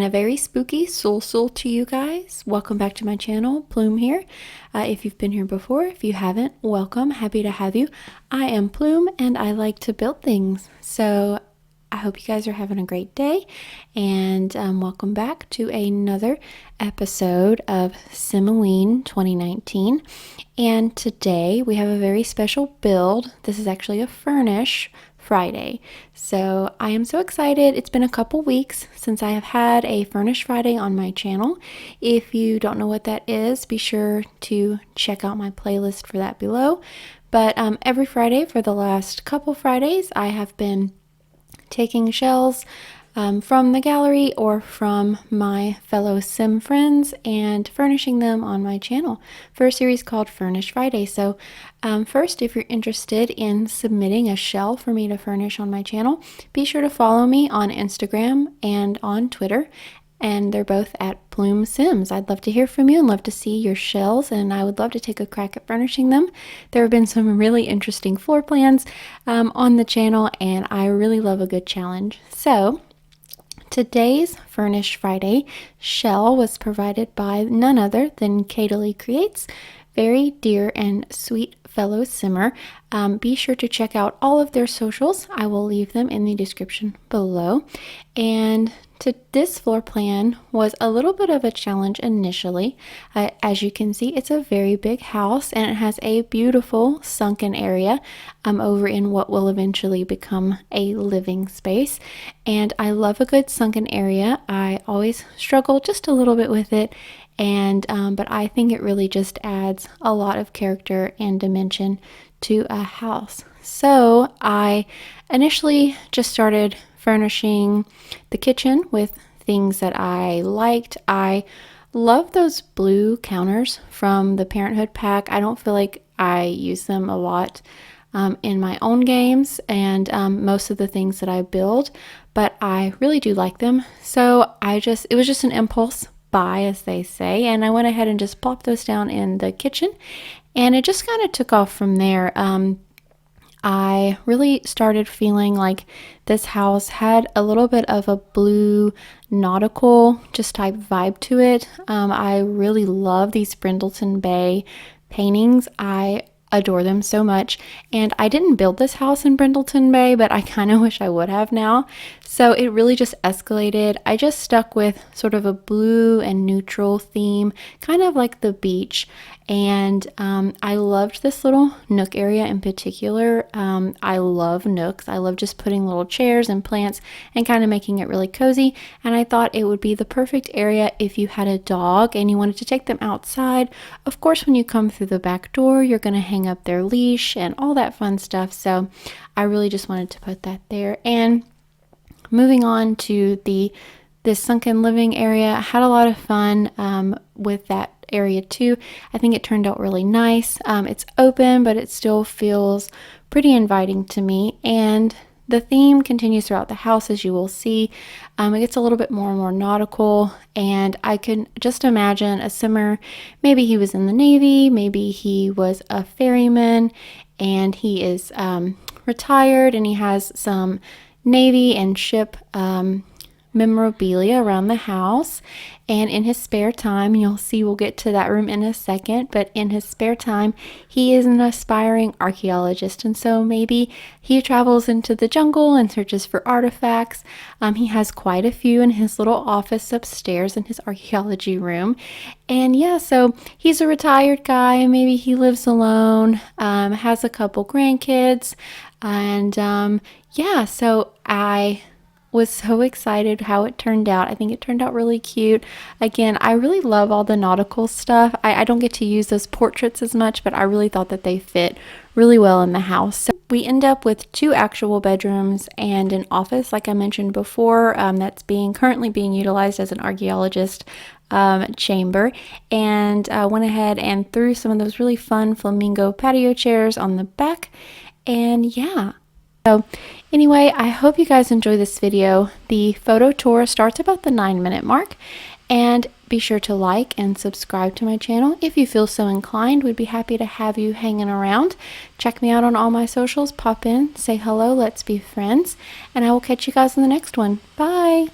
And a very spooky soul to you guys. Welcome back to my channel, Plume here. If you've been here before, if you haven't, welcome. Happy to have you. I am Plume and I like to build things. So I hope you guys are having a great day, and welcome back to another episode of Simoween 2019. And today we have a very special build. This is actually a Furnish Friday. So I am so excited. It's been a couple weeks since I have had a Furnish Friday on my channel. If you don't know what that is, be sure to check out my playlist for that below. But every Friday for the last couple Fridays, I have been taking shells from the gallery or from my fellow sim friends and furnishing them on my channel for a series called Furnish Friday. So first, if you're interested in submitting a shell for me to furnish on my channel, be sure to follow me on Instagram and on Twitter, and they're both at PlumeSims. I'd love to hear from you and love to see your shells, and I would love to take a crack at furnishing them. There have been some really interesting floor plans on the channel, and I really love a good challenge. So today's Furnish Friday shell was provided by none other than CaidilyCreates, very dear and sweet fellow simmer. Be sure to check out all of their socials. I will leave them in the description below. And this floor plan was a little bit of a challenge initially. As you can see, it's a very big house and it has a beautiful sunken area over in what will eventually become a living space. And I love a good sunken area. I always struggle just a little bit with it, and but I think it really just adds a lot of character and dimension to a house. So I initially just started furnishing the kitchen with things that I liked. I love those blue counters from the Parenthood pack. I don't feel like I use them a lot in my own games and most of the things that I build, but I really do like them. So it was just an impulse buy, as they say, and I went ahead and just plopped those down in the kitchen, and it just kind of took off from there. I really started feeling like this house had a little bit of a blue nautical just type vibe to it. I really love these Brindleton Bay paintings. I adore them so much, and I didn't build this house in Brindleton Bay, but I kind of wish I would have now. So it really just escalated. I just stuck with sort of a blue and neutral theme, kind of like the beach, and I loved this little nook area in particular. I love nooks. I love just putting little chairs and plants and kind of making it really cozy, and I thought it would be the perfect area if you had a dog and you wanted to take them outside. Of course, when you come through the back door, you're going to hang up their leash and all that fun stuff. So I really just wanted to put that there. And moving on to this sunken living area, I had a lot of fun with that area too. I think it turned out really nice. It's open, but it still feels pretty inviting to me, and the theme continues throughout the house, as you will see. It gets a little bit more and more nautical, and I can just imagine a simmer. Maybe he was in the Navy, maybe he was a ferryman, and he is retired, and he has some Navy and ship memorabilia around the house. And in his spare time, you'll see, we'll get to that room in a second, but in his spare time, he is an aspiring archaeologist, and so maybe he travels into the jungle and searches for artifacts. He has quite a few in his little office upstairs in his archaeology room. And yeah, so he's a retired guy. Maybe he lives alone, has a couple grandkids, and yeah, so I was so excited how it turned out. I think it turned out really cute. Again, I really love all the nautical stuff. I don't get to use those portraits as much, but I really thought that they fit really well in the house. So we end up with 2 actual bedrooms and an office, like I mentioned before, that's currently being utilized as an archaeologist chamber, and went ahead and threw some of those really fun flamingo patio chairs on the back. And yeah, so anyway, I hope you guys enjoy this video. The photo tour starts about the 9-minute mark, and be sure to like and subscribe to my channel if you feel so inclined. We'd be happy to have you hanging around. Check me out on all my socials. Pop in, say hello, let's be friends, and I will catch you guys in the next one. Bye!